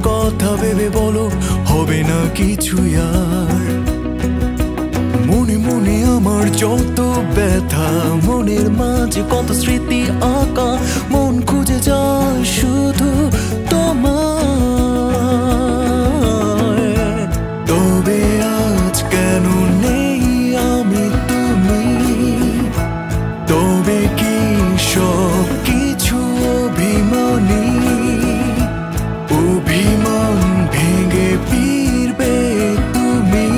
কথা ভেবে বলো হবে না কিছু আর। মনে মনে আমার যত ব্যথা, মনের মাঝে কত স্মৃতি আঁকা, মন খুঁজে যায় শুধু তোমায়। তবে আজ কেন নেই আমি তুমি, তবে কি সব কিছু অভিমানী? অভিমান ভেঙে ফিরবে তুমি,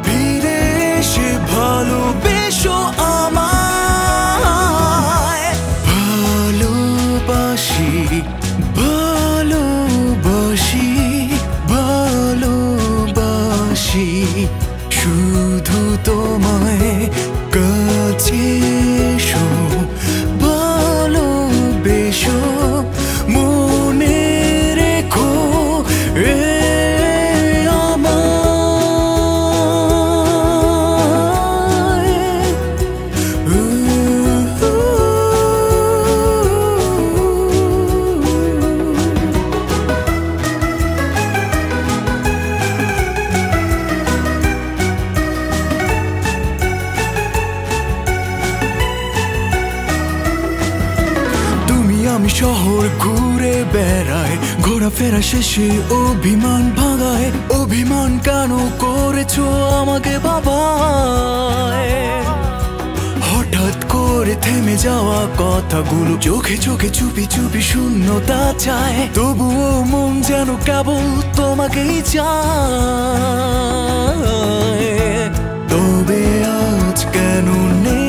ফিরে এসে ভালোবেসো আমায়। ভালোবাসি ভালোবাসি ভালোবাসি শুধু তোমায়, কাছে এসো ভালোবেসো, মনে রেখো এ আমি শহর ঘুরে বেড়াই, ঘোরাফেরা শেষে অভিমান ভাগায়। অভিমান কেন করেছো আমাকে বাবায়? হঠাৎ করে থেমে যাওয়া কথাগুলো চোখে চোখে চুপি চুপি শূন্যতা চায়, তবুও মন যেন কেবল তোমাকেই চায়। তবে আজ কেন নেই